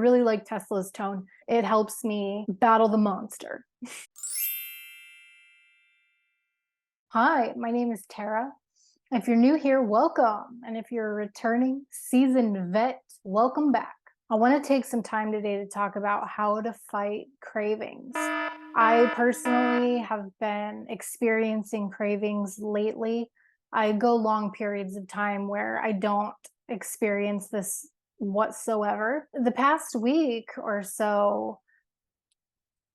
really like Tesla's tone. It helps me battle the monster. Hi, my name is Tara. If you're new here, welcome. And if you're a returning seasoned vet, welcome back. I want to take some time today to talk about how to fight cravings. I personally have been experiencing cravings lately. I go long periods of time where I don't experience this whatsoever. The past week or so,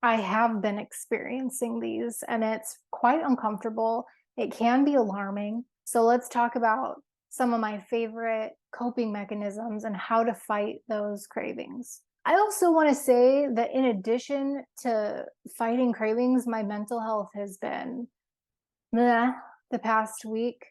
I have been experiencing these, and it's quite uncomfortable. It can be alarming. So let's talk about some of my favorite coping mechanisms and how to fight those cravings. I also want to say that in addition to fighting cravings, my mental health has been meh the past week.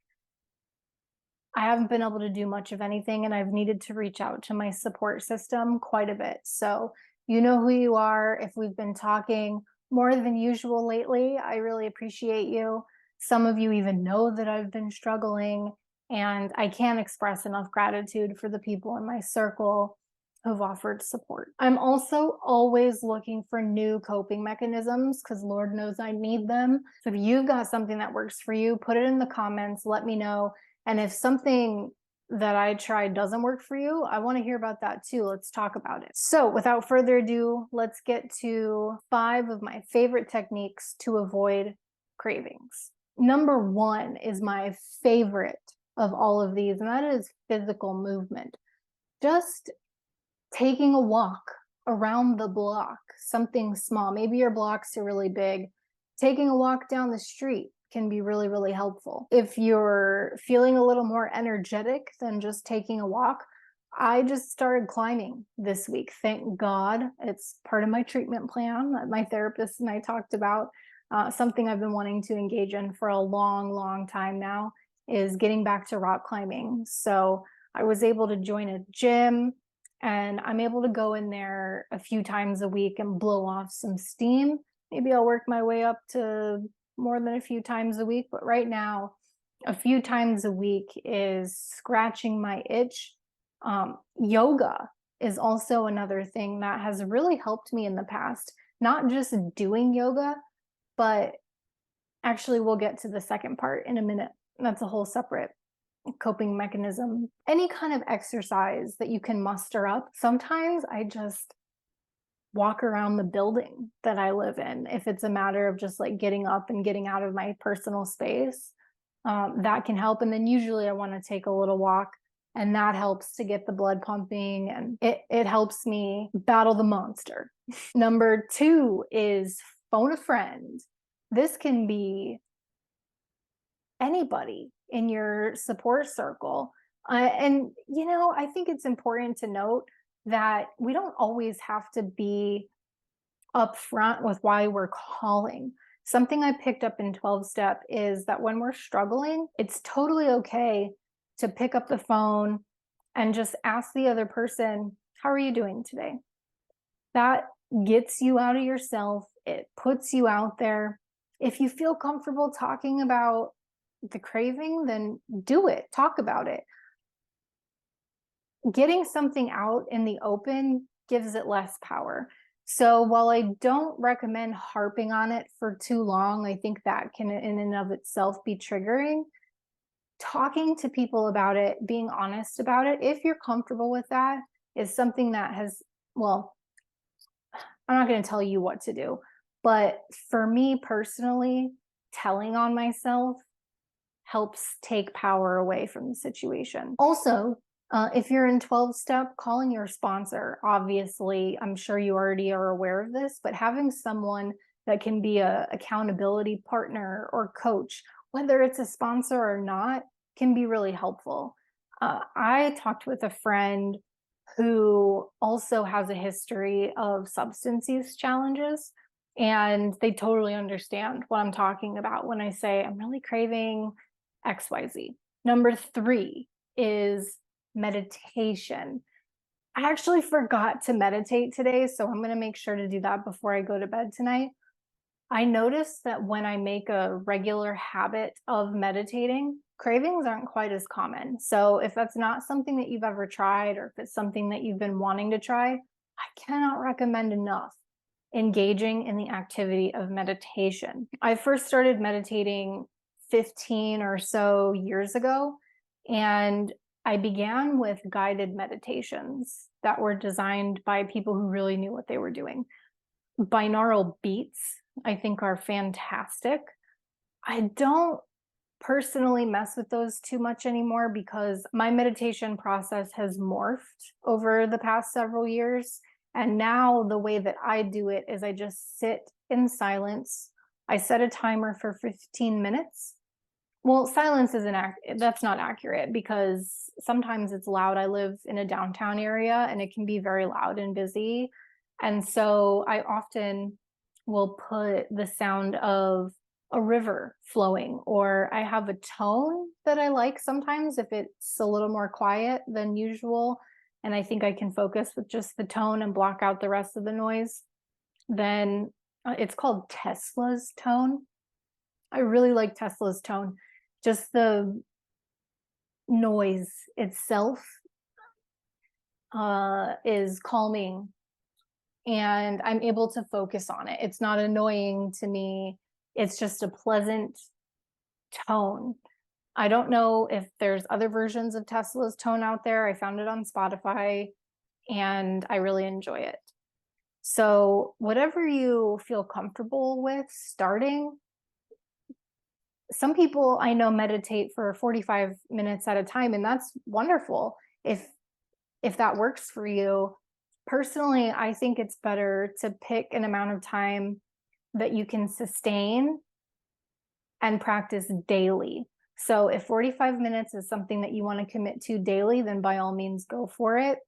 I haven't been able to do much of anything, and I've needed to reach out to my support system quite a bit. So you know who you are. If we've been talking more than usual lately, I really appreciate you. Some of you even know that I've been struggling, and I can't express enough gratitude for the people in my circle who've offered support. I'm also always looking for new coping mechanisms because Lord knows I need them. So if you've got something that works for you, put it in the comments, let me know. And if something that I tried doesn't work for you, I want to hear about that too. Let's talk about it. So without further ado, let's get to 5 of my favorite techniques to avoid cravings. Number 1 is my favorite of all of these, and that is physical movement. Just taking a walk around the block, something small. Maybe your blocks are really big. Taking a walk down the street can be really, really helpful. If you're feeling a little more energetic than just taking a walk, I just started climbing this week. Thank God. It's part of my treatment plan that my therapist and I talked about. Something I've been wanting to engage in for a long, long time now is getting back to rock climbing. So I was able to join a gym, and I'm able to go in there a few times a week and blow off some steam. Maybe I'll work my way up to more than a few times a week, but right now, a few times a week is scratching my itch. Yoga is also another thing that has really helped me in the past. Not just doing yoga, but actually we'll get to the second part in a minute. That's a whole separate coping mechanism. Any kind of exercise that you can muster up. Sometimes I just walk around the building that I live in. If it's a matter of just like getting up and getting out of my personal space, that can help. And then usually I want to take a little walk, and that helps to get the blood pumping, and it helps me battle the monster. Number 2 is phone a friend. This can be anybody in your support circle. And, you know, I think it's important to note that we don't always have to be upfront with why we're calling. Something I picked up in 12-step is that when we're struggling, it's totally okay to pick up the phone and just ask the other person, how are you doing today? That gets you out of yourself. It puts you out there. If you feel comfortable talking about the craving, then do it. Talk about it. Getting something out in the open gives it less power. So while I don't recommend harping on it for too long, I think that can in and of itself be triggering. Talking to people about it, being honest about it, if you're comfortable with that, is something that has, well, I'm not going to tell you what to do, but for me personally, telling on myself helps take power away from the situation. Also, if you're in 12-step, calling your sponsor, obviously, I'm sure you already are aware of this, but having someone that can be an accountability partner or coach, whether it's a sponsor or not, can be really helpful. I talked with a friend who also has a history of substance use challenges, and they totally understand what I'm talking about when I say I'm really craving XYZ. Number 3 is meditation. I actually forgot to meditate today, so I'm going to make sure to do that before I go to bed tonight. I noticed that when I make a regular habit of meditating, cravings aren't quite as common. So if that's not something that you've ever tried, or if it's something that you've been wanting to try, I cannot recommend enough engaging in the activity of meditation. I first started meditating 15 or so years ago, and I began with guided meditations that were designed by people who really knew what they were doing. Binaural beats, I think, are fantastic. I don't personally mess with those too much anymore because my meditation process has morphed over the past several years. And now the way that I do it is I just sit in silence. I set a timer for 15 minutes. Well, silence isn't that's not accurate because sometimes it's loud. I live in a downtown area and it can be very loud and busy. And so I often will put the sound of a river flowing, or I have a tone that I like sometimes if it's a little more quiet than usual. And I think I can focus with just the tone and block out the rest of the noise. Then it's called Tesla's tone. I really like Tesla's tone. Just the noise itself is calming and I'm able to focus on it. It's not annoying to me. It's just a pleasant tone. I don't know if there's other versions of Tesla's tone out there. I found it on Spotify and I really enjoy it. So whatever you feel comfortable with starting, some people I know meditate for 45 minutes at a time, and that's wonderful if that works for you. Personally, I think it's better to pick an amount of time that you can sustain and practice daily. So if 45 minutes is something that you want to commit to daily, then by all means go for it.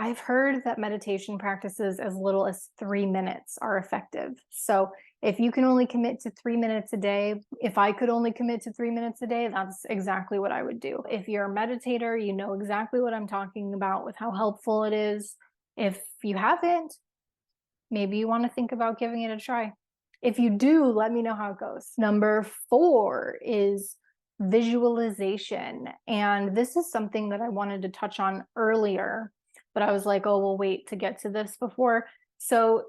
I've heard that meditation practices as little as 3 minutes are effective. So if you can only commit to 3 minutes a day, if I could only commit to 3 minutes a day, that's exactly what I would do. If you're a meditator, you know exactly what I'm talking about with how helpful it is. If you haven't, maybe you want to think about giving it a try. If you do, let me know how it goes. Number 4 is visualization. And this is something that I wanted to touch on earlier, but I was like, oh, we'll wait to get to this before. So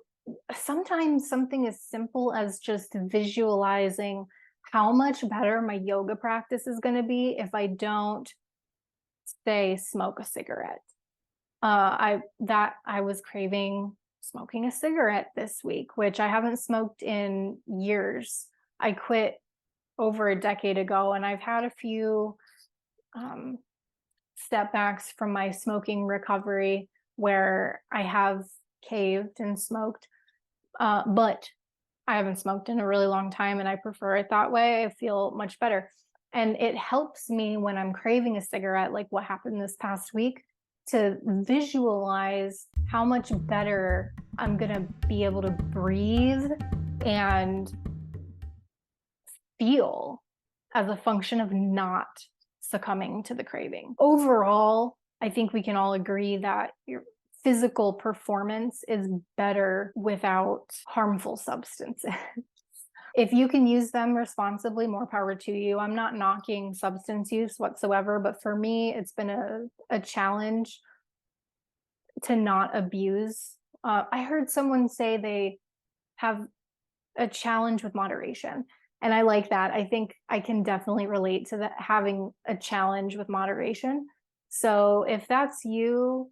sometimes something as simple as just visualizing how much better my yoga practice is going to be if I don't, say, smoke a cigarette. I was craving smoking a cigarette this week, which I haven't smoked in years. I quit over a decade ago, and I've had a few step backs from my smoking recovery where I have caved and smoked, but I haven't smoked in a really long time and I prefer it that way. I feel much better. And it helps me when I'm craving a cigarette, like what happened this past week, to visualize how much better I'm going to be able to breathe and feel as a function of not succumbing to the craving. Overall, I think we can all agree that your physical performance is better without harmful substances. If you can use them responsibly, more power to you. I'm not knocking substance use whatsoever, but for me, it's been a challenge to not abuse. I heard someone say they have a challenge with moderation. And I like that. I think I can definitely relate to that, having a challenge with moderation. So if that's you,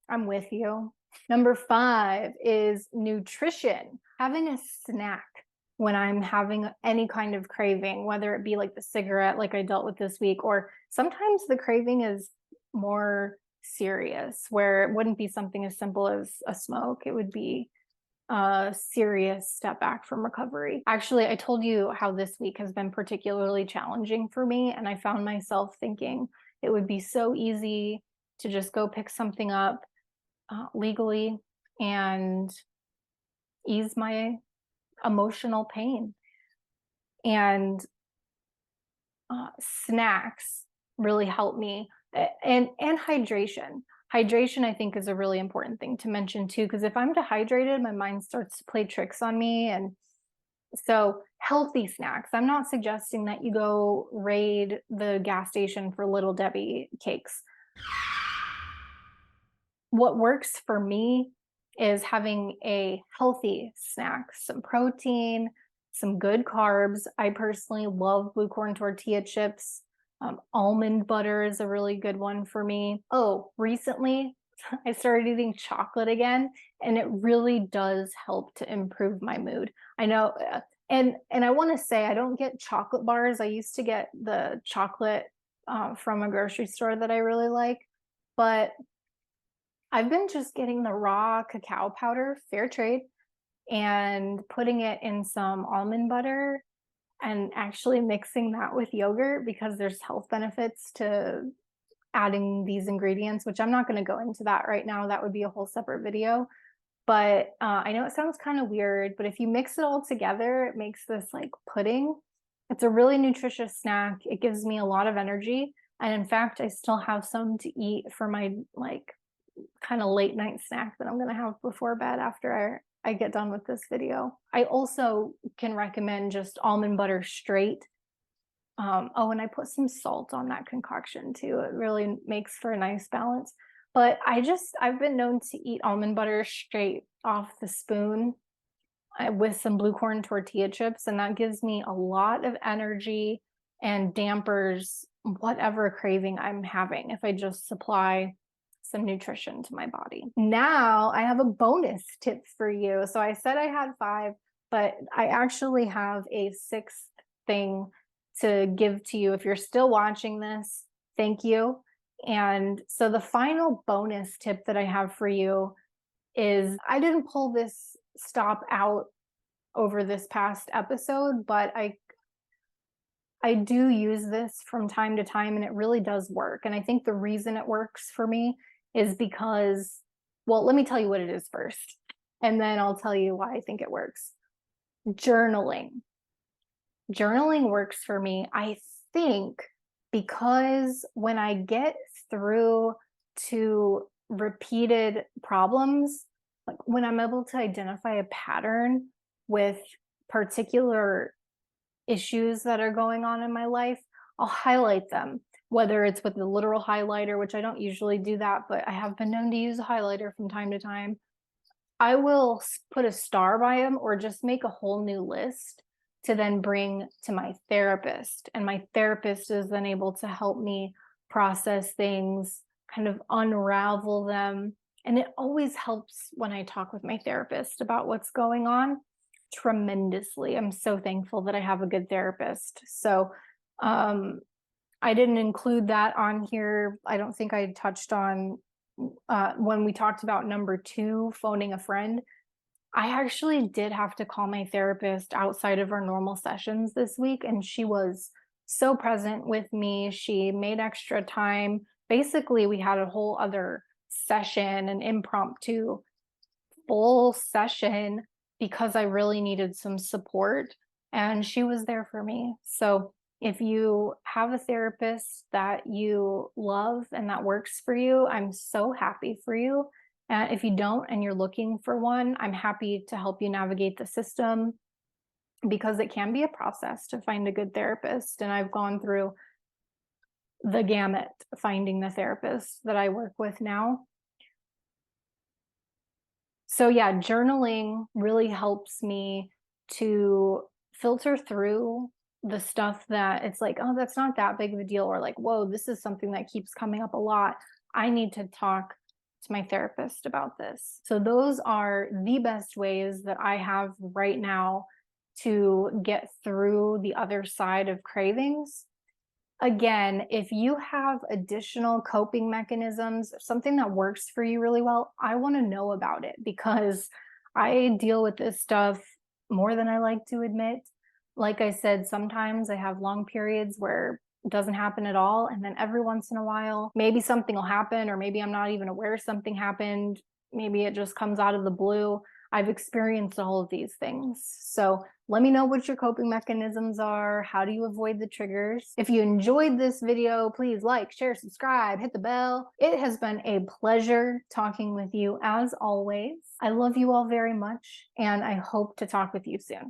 I'm with you. Number 5 is nutrition. Having a snack when I'm having any kind of craving, whether it be like the cigarette, like I dealt with this week, or sometimes the craving is more serious, where it wouldn't be something as simple as a smoke. It would be a serious step back from recovery. Actually, I told you how this week has been particularly challenging for me, and I found myself thinking it would be so easy to just go pick something up legally and ease my emotional pain. And snacks really help me, and hydration. Hydration, I think, is a really important thing to mention too, because if I'm dehydrated, my mind starts to play tricks on me. And so healthy snacks. I'm not suggesting that you go raid the gas station for Little Debbie cakes. What works for me is having a healthy snack, some protein, some good carbs. I personally love blue corn tortilla chips. Almond butter is a really good one for me. Oh, recently I started eating chocolate again, and it really does help to improve my mood. I know, and I want to say I don't get chocolate bars. I used to get the chocolate from a grocery store that I really like, but I've been just getting the raw cacao powder, fair trade, and putting it in some almond butter and actually mixing that with yogurt because there's health benefits to adding these ingredients, which I'm not going to go into that right now. That would be a whole separate video. But I know it sounds kind of weird, but if you mix it all together, it makes this like pudding. It's a really nutritious snack. It gives me a lot of energy. And in fact, I still have some to eat for my like kind of late night snack that I'm going to have before bed after I get done with this video. I also can recommend just almond butter straight. Oh, and I put some salt on that concoction too. It really makes for a nice balance. But I've been known to eat almond butter straight off the spoon with some blue corn tortilla chips, and that gives me a lot of energy and dampers whatever craving I'm having if I just supply some nutrition to my body. Now I have a bonus tip for you. So I said I had 5, but I actually have a 6th thing to give to you. If you're still watching this, thank you. And so the final bonus tip that I have for you is I didn't pull this stop out over this past episode, but I do use this from time to time and it really does work. And I think the reason it works for me is because, well, let me tell you what it is first, and then I'll tell you why I think it works. Journaling. Journaling works for me, I think, because when I get through to repeated problems, like when I'm able to identify a pattern with particular issues that are going on in my life, I'll highlight them, whether it's with the literal highlighter, which I don't usually do that, but I have been known to use a highlighter from time to time. I will put a star by them or just make a whole new list to then bring to my therapist. And my therapist is then able to help me process things, kind of unravel them. And it always helps when I talk with my therapist about what's going on tremendously. I'm so thankful that I have a good therapist. So I didn't include that on here. I don't think I touched on when we talked about number 2, phoning a friend. I actually did have to call my therapist outside of our normal sessions this week, and she was so present with me. She made extra time. Basically, we had a whole other session, an impromptu full session, because I really needed some support, and she was there for me. So if you have a therapist that you love and that works for you, I'm so happy for you. And if you don't and you're looking for one, I'm happy to help you navigate the system, because it can be a process to find a good therapist. And I've gone through the gamut finding the therapist that I work with now. So yeah, journaling really helps me to filter through the stuff that it's like, oh, that's not that big of a deal, or like, whoa, this is something that keeps coming up a lot. I need to talk to my therapist about this. So those are the best ways that I have right now to get through the other side of cravings. Again, if you have additional coping mechanisms, something that works for you really well, I want to know about it, because I deal with this stuff more than I like to admit. Like I said, sometimes I have long periods where it doesn't happen at all. And then every once in a while, maybe something will happen, or maybe I'm not even aware something happened. Maybe it just comes out of the blue. I've experienced all of these things. So let me know what your coping mechanisms are. How do you avoid the triggers? If you enjoyed this video, please like, share, subscribe, hit the bell. It has been a pleasure talking with you as always. I love you all very much, and I hope to talk with you soon.